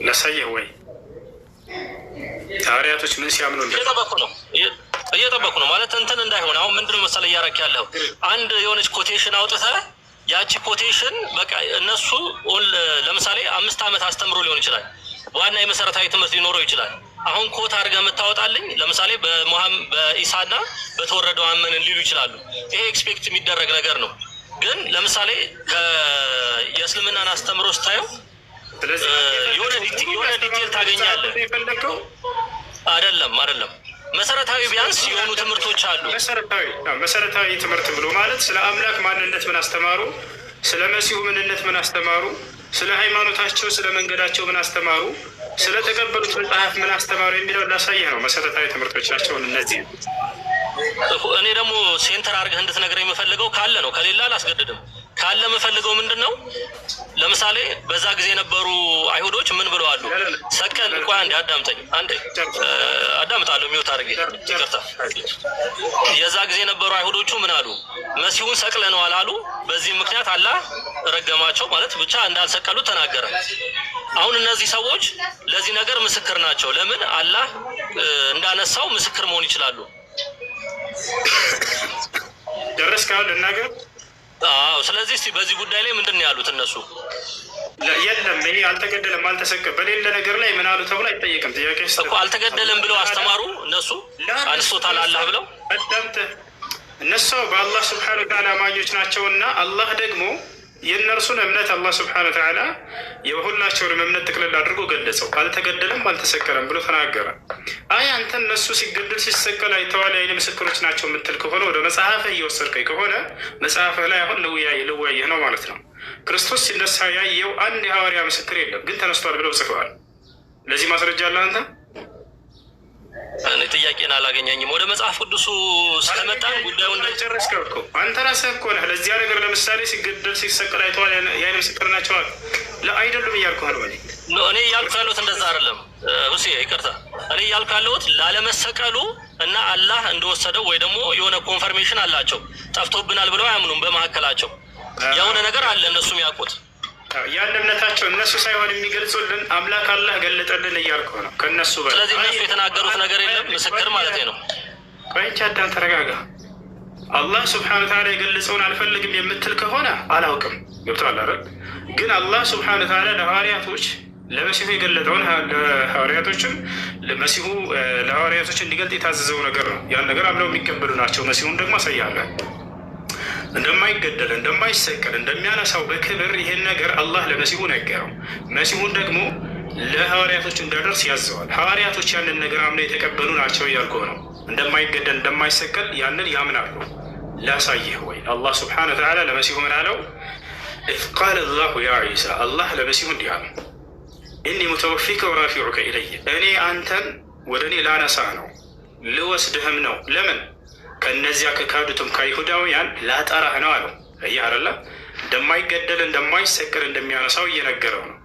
ላሳይህ ወይ? ሐዋርያቶች ምን ሲያምኑ እየጠበኩ ነው ማለት እንትን እንዳይሆን። አሁን ምንድነው መሰለህ እያደረክ ያለው አንድ የሆነች ኮቴሽን አውጥተህ ያቺ ኮቴሽን በቃ እነሱ ለምሳሌ 5 ዓመት አስተምሮ ሊሆን ይችላል። ዋና የመሰረታዊ ትምህርት ሊኖረው ይችላል። አሁን ኮት አድርገህ የምታወጣልኝ ለምሳሌ በኢሳና በተወረደው አመንን ሊሉ ይችላሉ። ይሄ ኤክስፔክት የሚደረግ ነገር ነው። ግን ለምሳሌ የእስልምናን አስተምሮ ስታየው የሆነ ዲቴል ታገኛለህ። አይደለም መሰረታዊ ቢያንስ የሆኑ ትምህርቶች አሉ። መሰረታዊ ትምህርት ብሎ ማለት ስለ አምላክ ማንነት ምን አስተማሩ፣ ስለ መሲሁ ምንነት ምን አስተማሩ፣ ስለ ሃይማኖታቸው ስለ መንገዳቸው ምን አስተማሩ፣ ስለ ተቀበሉት መጽሐፍ ምን አስተማሩ የሚለው ላሳይህ ነው። መሰረታዊ ትምህርቶች ናቸውን እነዚህ። እኔ ደግሞ ሴንተር አድርገህ እንድትነግረኝ የምፈልገው ካለ ነው፣ ከሌላ አላስገድድም። ካለ የምፈልገው ምንድን ነው? ለምሳሌ በዛ ጊዜ የነበሩ አይሁዶች ምን ብለዋሉ? ሰቀል እንኳ አንዴ አዳምጠኝ፣ አንዴ አዳምጣለሁ። ሚውት አድርጌ ይቅርታ። የዛ ጊዜ የነበሩ አይሁዶቹ ምን አሉ? መሲሁን ሰቅለነዋል አሉ። በዚህ ምክንያት አላህ ረገማቸው፣ ማለት ብቻ እንዳልሰቀሉ ተናገረ። አሁን እነዚህ ሰዎች ለዚህ ነገር ምስክር ናቸው። ለምን አላህ እንዳነሳው ምስክር መሆን ይችላሉ። ደረስካል ልናገር? አዎ። ስለዚህ እስቲ በዚህ ጉዳይ ላይ ምንድን ነው ያሉት እነሱ? የለም ይሄ አልተገደለም አልተሰቀለም በሌለ ነገር ላይ ምን አሉ ተብሎ አይጠየቅም። ጥያቄ እኮ አልተገደለም ብለው አስተማሩ እነሱ። አንስቶታል አላህ ብለው እነሱ በአላህ ስብሐነሁ ወተዓላ አማኞች ናቸውና አላህ ደግሞ የእነርሱን እምነት አላህ ስብሐነሁ ወተዓላ የሁላቸውንም እምነት ጥቅልል አድርጎ ገለጸው። አልተገደለም አልተሰቀለም ብሎ ተናገረ። አይ አንተ እነሱ ሲገደል ሲሰቀል አይተዋል የዓይን ምስክሮች ናቸው የምትል ከሆነ ወደ መጽሐፍህ እየወሰድከኝ ከሆነ መጽሐፍህ ላይ አሁን ልወያይህ ነው ማለት ነው። ክርስቶስ ሲነሳ ያየው አንድ የሐዋርያ ምስክር የለም፣ ግን ተነስቷል ብለው ጽፈዋል። ለዚህ ማስረጃ አለ አንተ? እኔ ጥያቄን አላገኘኝም። ወደ መጽሐፍ ቅዱሱ ስለመጣን ጉዳዩን እንደጨረስከው እኮ አንተ ራስህ እኮ ነህ። ለዚያ ነገር ለምሳሌ ሲገደል ሲሰቀል አይተዋል። የዓይን ምስክር ናቸዋል። አይደሉም እያልኩህ ነው። እኔ እያልኩ ያለሁት እንደዛ አይደለም ሁሴ፣ ይቅርታ። እኔ እያልኩ ያለሁት ላለመሰቀሉ እና አላህ እንደወሰደው ወይ ደግሞ የሆነ ኮንፈርሜሽን አላቸው። ጠፍቶብናል ብለው አያምኑም። በመካከላቸው የሆነ ነገር አለ እነሱ የሚያውቁት። ያን እምነታቸው እነሱ ሳይሆን የሚገልጹልን አምላክ አላህ ገለጠልን እያልኩ ነው። ከእነሱ በላይ ስለዚህ እነሱ የተናገሩት ነገር የለም ምስክር ማለት ነው። ቆይቻ አዳም ተረጋጋ። አላህ ስብሐነ ወተዓላ የገለጸውን አልፈልግም የምትል ከሆነ አላውቅም። ገብቶሃል አይደል? ግን አላህ ስብሐነ ወተዓላ ለሐዋርያቶች ለመሲሁ የገለጠውን ለሐዋርያቶችም ለመሲሁ ለሐዋርያቶች እንዲገልጥ የታዘዘው ነገር ነው። ያን ነገር አብለው የሚቀበሉ ናቸው። መሲሁን ደግሞ አሳያለሁ እንደማይገደል እንደማይሰቀል እንደሚያነሳው በክብር ይሄን ነገር አላህ ለመሲሁ ነገረው። መሲሁን ደግሞ ለሐዋርያቶች እንዲያደርስ ያዘዋል። ሐዋርያቶች ያንን ነገር አምነው የተቀበሉ ናቸው እያልኩ ነው። እንደማይገደል እንደማይሰቀል ያንን ያምናሉ። ላሳይህ ወይ አላህ ስብሐነሁ ወተዓላ ለመሲሁ ምን አለው? ኢዝ ቃለ አላሁ ያ ዒሳ አላህ ለመሲሁ እንዲህ አለ፣ ኢኒ ሙተወፊከ ወራፊዑከ ኢለየ እኔ አንተን ወደ እኔ ላነሳ ነው ልወስድህም ነው። ለምን? ከእነዚያ ከካዱትም ከይሁዳውያን ላጠራህ ነው አለው። እያህ አለ እንደማይገደል እንደማይሰቀል እንደሚያነሳው እየነገረው ነው።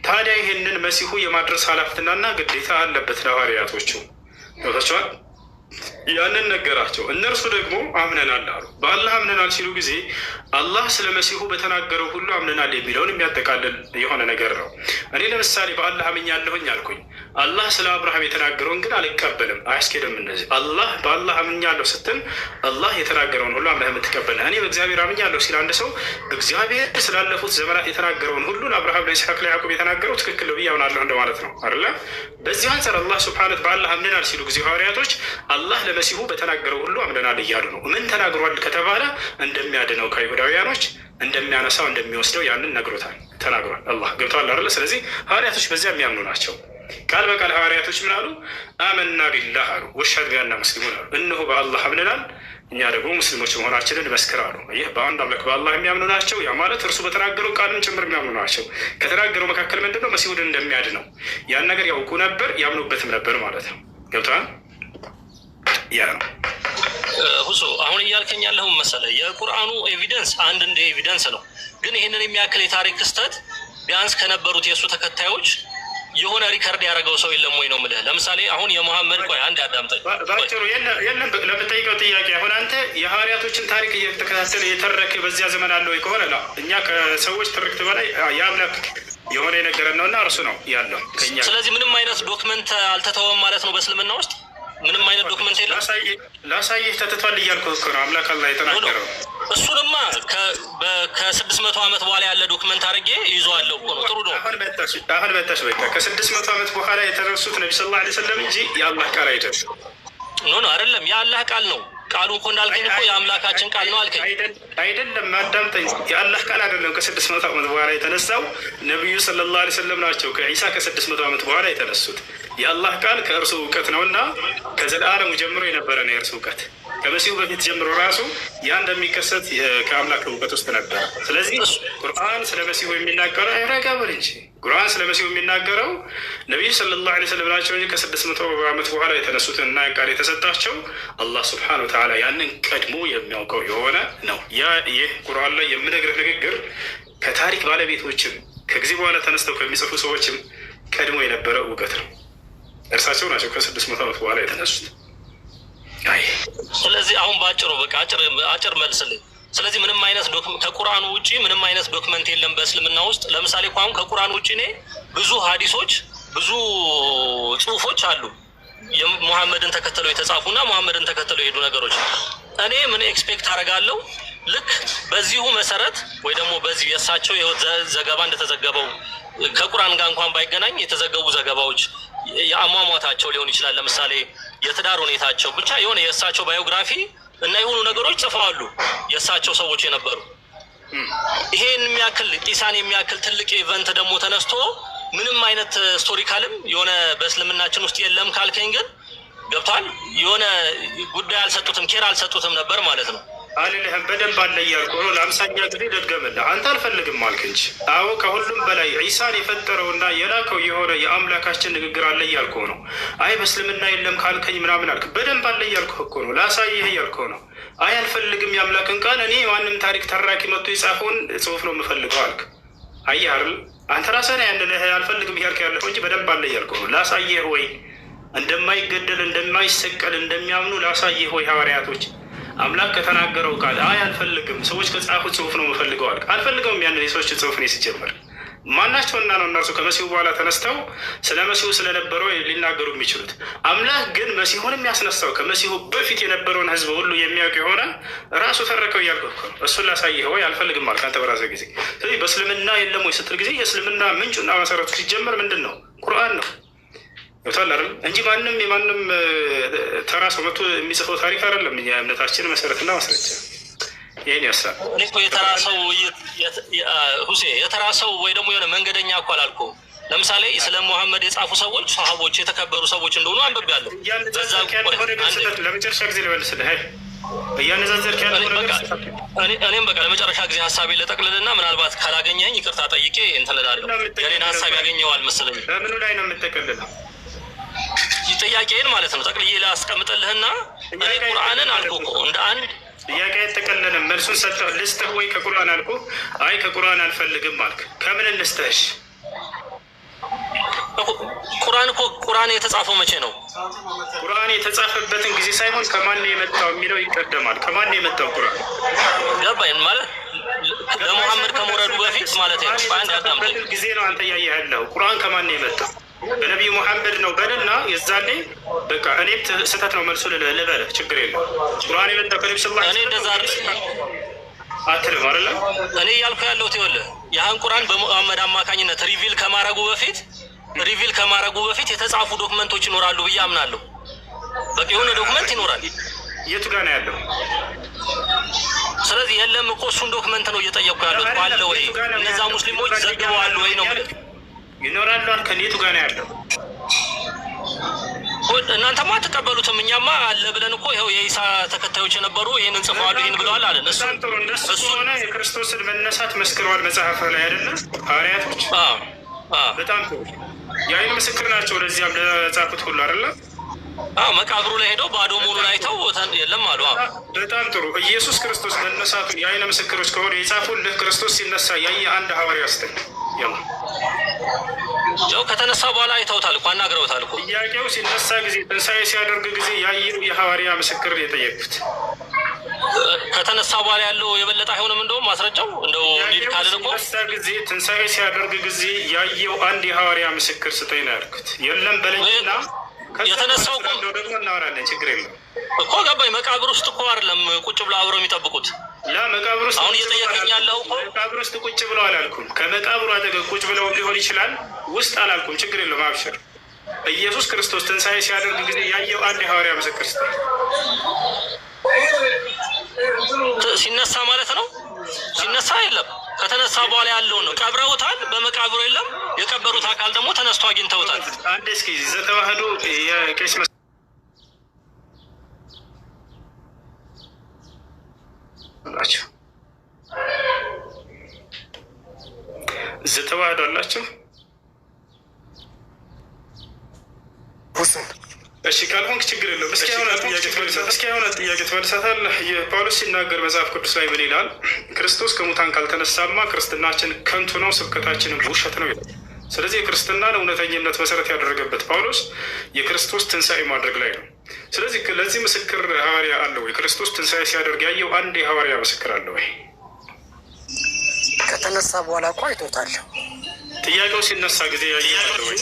ታዲያ ይህንን መሲሁ የማድረስ ኃላፊነትና ግዴታ አለበት ለሐዋርያቶቹ። ገብታችኋል? ያንን ነገራቸው። እነርሱ ደግሞ አምነናል አሉ። በአላህ አምነናል ሲሉ ጊዜ አላህ ስለ መሲሁ በተናገረው ሁሉ አምነናል የሚለውን የሚያጠቃልል የሆነ ነገር ነው። እኔ ለምሳሌ በአላህ አምኛለሁኝ አልኩኝ። አላህ ስለ አብርሃም የተናገረውን ግን አልቀበልም፣ አያስኬድም። እነዚህ አላህ በአላህ አምኛለሁ ስትል አላህ የተናገረውን ሁሉ አምነህ የምትቀበል። እኔ በእግዚአብሔር አምኛለሁ ሲል አንድ ሰው እግዚአብሔር ስላለፉት ዘመናት የተናገረውን ሁሉ ለአብርሃም፣ ለይስሐቅ፣ ለያዕቆብ የተናገረው ትክክል ነው ብዬ አምናለሁ እንደማለት ነው አይደለ? በዚህ አንጻር አላህ ሱብሓነሁ በአላህ አምነናል ሲሉ ጊዜ ሐዋርያቶች አላህ ለመሲሁ በተናገረው ሁሉ አምነናል እያሉ ነው። ምን ተናግሯል ከተባለ እንደሚያድነው ከይሁዳውያኖች እንደሚያነሳው እንደሚወስደው ያንን ነግሮታል፣ ተናግሯል። አላህ ገብተዋል አይደለ? ስለዚህ ሐዋርያቶች በዚያ የሚያምኑ ናቸው። ቃል በቃል ሐዋርያቶች ምን አሉ? አመና ቢላህ አሉ ወሽሀድ ቢአንና ሙስሊሙን አሉ። እነሆ በአላህ አምነናል እኛ ደግሞ ሙስሊሞች መሆናችንን መስክር አሉ። ይህ በአንድ አምላክ በአላህ የሚያምኑ ናቸው። ያ ማለት እርሱ በተናገረው ቃልን ጭምር የሚያምኑ ናቸው። ከተናገረው መካከል ምንድነው? መሲሁን እንደሚያድነው ያን ነገር ያውቁ ነበር፣ ያምኑበትም ነበር ማለት ነው። ገብተዋል? ያ ነው ሁሱ አሁን እያልከኝ ያለውን መሰለህ። የቁርአኑ ኤቪደንስ አንድ እንደ ኤቪደንስ ነው። ግን ይህንን የሚያክል የታሪክ ክስተት ቢያንስ ከነበሩት የእሱ ተከታዮች የሆነ ሪከርድ ያደረገው ሰው የለም ወይ ነው የምልህ። ለምሳሌ አሁን የመሐመድ ቆይ አንድ ያዳምጠኝ ባጭሩ የለም ለምጠይቀው ጥያቄ አሁን አንተ የሐዋርያቶችን ታሪክ እየተከታተለ የተረክ በዚያ ዘመን አለ ወይ ከሆነ ላ እኛ ከሰዎች ትርክት በላይ የአምላክ የሆነ የነገረን ነውና እርሱ ነው ያለው ከኛ። ስለዚህ ምንም አይነት ዶክመንት አልተተወም ማለት ነው በእስልምና ውስጥ ምንም አይነት ዶክመንት የለም። ላሳይህ ተትቷል እያልኩ እኮ ነው። አምላክ አላህ የተናገረው እሱንማ ከ600 ዓመት በኋላ ያለ ዶክመንት አድርጌ ይዘዋለሁ እኮ ነው። ጥሩ ነው። አሁን በታች በቃ ከ600 ዓመት በኋላ የተነሱት ነቢ ሰለላሁ ዐለይሂ ወሰለም እንጂ የአላህ ቃል አይደለም። ኖ አይደለም፣ የአላህ ቃል ነው። ቃሉ እኮ እንዳልከኝ እኮ የአምላካችን ቃል ነው አልከኝ። አይደለም አዳምጠኝ። የአላህ ቃል አይደለም ከ600 ዓመት በኋላ የተነሳው ነቢዩ ሰለላሁ ዐለይሂ ወሰለም ናቸው። ከዒሳ ከ600 ዓመት በኋላ የተነሱት የአላህ ቃል ከእርሱ እውቀት ነውና ከዘላለሙ ጀምሮ የነበረ ነው የእርሱ እውቀት። ከመሲሁ በፊት ጀምሮ ራሱ ያ እንደሚከሰት ከአምላክ እውቀት ውስጥ ነበር። ስለዚህ ቁርአን ስለ መሲሁ የሚናገረው አይረጋበል እንጂ ቁርአን ስለ መሲሁ የሚናገረው ነቢዩ ሰለላሁ ዐለይሂ ወሰለም ናቸው እንጂ ከ600 ዓመት በኋላ የተነሱትን እና ቃል የተሰጣቸው አላህ ሱብሓነሁ ወተዓላ ያንን ቀድሞ የሚያውቀው የሆነ ነው። ይህ ቁርአን ላይ የምነግርህ ንግግር ከታሪክ ባለቤቶችም ከጊዜ በኋላ ተነስተው ከሚጽፉ ሰዎችም ቀድሞ የነበረ እውቀት ነው። እርሳቸው ናቸው ከ600 ዓመት በኋላ የተነሱት። ስለዚህ አሁን በአጭሩ በቃ አጭር መልስልኝ። ስለዚህ ምንም አይነት ከቁርአኑ ውጪ ምንም አይነት ዶክመንት የለም በእስልምና ውስጥ። ለምሳሌ እኮ አሁን ከቁርአኑ ውጪ እኔ ብዙ ሀዲሶች ብዙ ጽሁፎች አሉ የሙሐመድን ተከተለው የተጻፉና ሙሐመድን ተከተለው የሄዱ ነገሮች። እኔ ምን ኤክስፔክት አደርጋለሁ? ልክ በዚሁ መሰረት ወይ ደግሞ በዚህ የእሳቸው የህይወት ዘገባ እንደተዘገበው ከቁርአን ጋር እንኳን ባይገናኝ የተዘገቡ ዘገባዎች የአሟሟታቸው ሊሆን ይችላል። ለምሳሌ የትዳር ሁኔታቸው ብቻ የሆነ የእሳቸው ባዮግራፊ እና የሆኑ ነገሮች ጽፈዋሉ የእሳቸው ሰዎች የነበሩ። ይሄን የሚያክል ጢሳን የሚያክል ትልቅ ኢቨንት ደግሞ ተነስቶ ምንም አይነት ስቶሪካልም የሆነ በእስልምናችን ውስጥ የለም ካልከኝ ግን ገብቷል። የሆነ ጉዳይ አልሰጡትም፣ ኬር አልሰጡትም ነበር ማለት ነው። አልልህም በደንብ አለ እያልኩ ነው። ለአምሳኛ ጊዜ ልድገምልህ። አንተ አልፈልግም አልክ እንጂ። አዎ ከሁሉም በላይ ዒሳን የፈጠረውና የላከው የሆነ የአምላካችን ንግግር አለ እያልኩ ነው። አይ በእስልምና የለም ካልከኝ ምናምን አልክ። በደንብ አለ እያልኩ እኮ ነው። ላሳይህ እያልኩ ነው። አይ አልፈልግም የአምላክን ቃል እኔ ማንም ታሪክ ተራኪ መጥቶ የጻፈውን ጽሁፍ ነው የምፈልገው አልክ። አየህ አይደል አንተ ራስህ ነው ያንልህ አልፈልግም እያልክ ያለኸው እንጂ በደንብ አለ እያልኩ ነው። ላሳይህ ወይ እንደማይገደል እንደማይሰቀል እንደሚያምኑ ላሳይህ ወይ ሐዋርያቶች አምላክ ከተናገረው ቃል አይ አልፈልግም ሰዎች ከጻፉት ጽሁፍ ነው የምፈልገው አልክ። አልፈልገውም ያንን የሰዎች ጽሁፍ ነው ሲጀመር ማናቸውና ነው እነርሱ ከመሲሁ በኋላ ተነስተው ስለ መሲሁ ስለነበረው ሊናገሩ የሚችሉት። አምላክ ግን መሲሁን የሚያስነሳው ከመሲሁ በፊት የነበረውን ህዝብ ሁሉ የሚያውቅ የሆነ ራሱ ተረከው እያልኩ ነው። እሱን ላሳይህ ወይ አልፈልግም አልክ አንተ በራስህ ጊዜ። ስለዚህ በእስልምና የለም ወይ ስትል ጊዜ የእስልምና ምንጩና መሰረቱ ሲጀመር ምንድን ነው? ቁርአን ነው እንጂ ማንም የማንም ተራ ሰው መቶ የሚጽፈው ታሪክ አይደለም። የእምነታችን መሰረትና ማስረጃ ይህን ያሳል። የተራ ሰው ወይ ደግሞ የሆነ መንገደኛ እኮ አላልኩም። ለምሳሌ ስለ ሙሐመድ የጻፉ ሰዎች ሰሃቦች የተከበሩ ሰዎች እንደሆኑ አንብቤያለሁ። ለመጨረሻ ጊዜ ልመልስልህ እያነዛዘርክ ያለው እኔም በቃ ለመጨረሻ ጊዜ ሀሳቤ ለጠቅልልና ምናልባት ካላገኘኝ ይቅርታ ጠይቄ እንትን እላለሁ። የኔን ሀሳብ ያገኘው አልመሰለኝም። በምኑ ላይ ነው የምጠቀልለው? ጥያቄን ማለት ነው ጠቅልዬ ላስቀምጥልህና እኔ ቁርአንን አልኩ እኮ እንደ አንድ ጥያቄ የተቀለለ መልሱን ሰጠህ። ልስጥህ ወይ ከቁርአን አልኩ። አይ ከቁርአን አልፈልግም አልክ። ከምን ልስጥህሽ? ቁርአን እኮ ቁርአን የተጻፈው መቼ ነው? ቁርአን የተጻፈበትን ጊዜ ሳይሆን ከማን የመጣው የሚለው ይቀደማል። ከማን የመጣው ቁርአን ገባኝ ማለት ለሙሐመድ ከመውረዱ በፊት ማለት ነው። በአንድ አዳምጥ ጊዜ ነው አንተ እያየህ ያለው። ቁርአን ከማን የመጣው? በነቢዩ ሙሐመድ ነው በልና የዛኔ በቃ እኔም ስህተት ነው መልሱ ልበልህ ችግር የለም። ቁርአን የመጣው ከነቢ ስ እኔ እንደዛ አትልም አይደለ? እኔ እያልኩ ያለሁት ይኸውልህ ያህን ቁርአን በሙሐመድ አማካኝነት ሪቪል ከማድረጉ በፊት የተጻፉ ዶክመንቶች ይኖራሉ ብዬ አምናለሁ። በቃ የሆነ ዶክመንት ይኖራል። የቱ ጋር ነው ያለው? ስለዚህ የለም እኮ እሱን ዶክመንት ነው እየጠየቅኩ ያለሁት። አለ ወይ እነዛ ሙስሊሞች ዘግበዋል ወይ ነው ይኖራሉ አልከን። የቱ ጋር ነው ያለው? እናንተማ አትቀበሉትም። እኛማ አለ ብለን እኮ ይኸው የኢሳ ተከታዮች የነበሩ ይህንን ጽፈዋል ይህን ብለዋል አለን። እሱ ሆነ የክርስቶስን መነሳት መስክረዋል መጽሐፍ ላይ አይደለም ሐዋርያቶች። በጣም የአይን ምስክር ናቸው። ለዚያም ለጻፉት ሁሉ አይደለም መቃብሩ ላይ ሄደው ባዶ መሆኑን አይተው የለም አሉ። በጣም ጥሩ። ኢየሱስ ክርስቶስ መነሳቱን የአይን ምስክሮች ከሆነ የጻፉልህ ክርስቶስ ሲነሳ ያየ አንድ ሐዋርያ ስተኝ ያው ከተነሳ በኋላ አይተውታል እኮ አናግረውታል እኮ። ጥያቄው ሲነሳ ጊዜ ትንሣኤ ሲያደርግ ጊዜ ያየው የሐዋርያ ምስክር የጠየቁት ከተነሳ በኋላ ያለው የበለጠ አይሆንም። እንደውም ማስረጃው እንደው ሊድ ካለ እኮ ሲነሳ ጊዜ ትንሣኤ ሲያደርግ ጊዜ ያየው አንድ የሐዋርያ ምስክር ስጠኝ ነው ያልኩት። የለም በለኝና የተነሳው እኮ ደግሞ እናወራለን ችግር የለም እኮ ገባኝ። መቃብር ውስጥ እኮ አይደለም ቁጭ ብለው አብረው የሚጠብቁት። መቃብር ውስጥ አሁን እየጠየቀኝ ያለው እኮ መቃብር ውስጥ ቁጭ ብለው አላልኩም። ከመቃብሩ አጠገብ ቁጭ ብለው ሊሆን ይችላል ውስጥ አላልኩም። ችግር የለም አብሽር። ኢየሱስ ክርስቶስ ትንሣኤ ሲያደርግ ጊዜ ያየው አንድ የሐዋርያ ምስክር ስጠኝ። ሲነሳ ማለት ነው። ሲነሳ የለም ከተነሳ በኋላ ያለውን ነው። ቀብረውታል፣ በመቃብሩ የለም። የቀበሩት አካል ደግሞ ተነስቶ አግኝተውታል። አንድ እስኪ ዘተዋህዶ የቄስ አላቸው ዘተዋህዶ አላቸው። እሺ ካልሆንክ ችግር የለውም። እስኪ አሁን ጥያቄ ትመልሳታለህ። ጳውሎስ ሲናገር መጽሐፍ ቅዱስ ላይ ምን ይላል? ክርስቶስ ከሙታን ካልተነሳማ ክርስትናችን ከንቱ ነው፣ ስብከታችንም ውሸት ነው ይላል። ስለዚህ የክርስትናን እውነተኝነት መሰረት ያደረገበት ጳውሎስ የክርስቶስ ትንሣኤ ማድረግ ላይ ነው። ስለዚህ ለዚህ ምስክር ሐዋርያ አለ ወይ? ክርስቶስ ትንሣኤ ሲያደርግ ያየው አንድ የሐዋርያ ምስክር አለ ወይ? ከተነሳ በኋላ እኮ አይቶታል። ጥያቄው ሲነሳ ጊዜ ያየው አለ ወይ?